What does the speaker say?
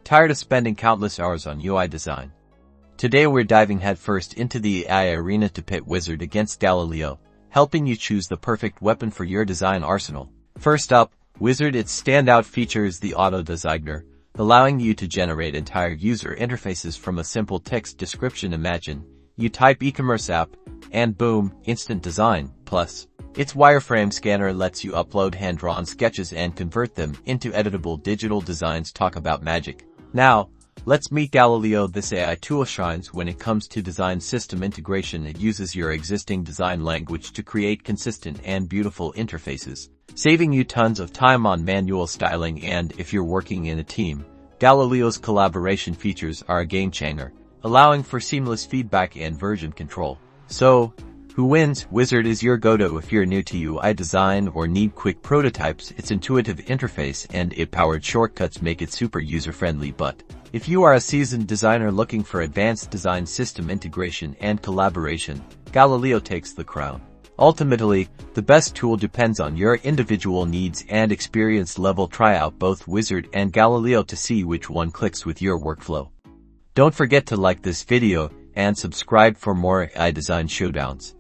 Tired of spending countless hours on UI design? Today we're diving headfirst into the AI arena to pit Uizard against Galileo, helping you choose the perfect weapon for your design arsenal. First up, Uizard. Its standout feature is the Auto Designer, allowing you to generate entire user interfaces from a simple text description. Imagine you type e-commerce app, and boom, instant design. Plus, its wireframe scanner lets you upload hand-drawn sketches and convert them into editable digital designs. Talk about magic. Now, let's meet Galileo. This AI tool shines when it comes to design system integration. It uses your existing design language to create consistent and beautiful interfaces, saving you tons of time on manual styling. And if you're working in a team, Galileo's collaboration features are a game-changer, allowing for seamless feedback and version control. So, who wins? Uizard is your go-to if you're new to UI design or need quick prototypes. Its intuitive interface and AI-powered shortcuts make it super user-friendly. But if you are a seasoned designer looking for advanced design system integration and collaboration, Galileo takes the crown. Ultimately, the best tool depends on your individual needs and experience level. Try out both Uizard and Galileo to see which one clicks with your workflow. Don't forget to like this video and subscribe for more AI design showdowns.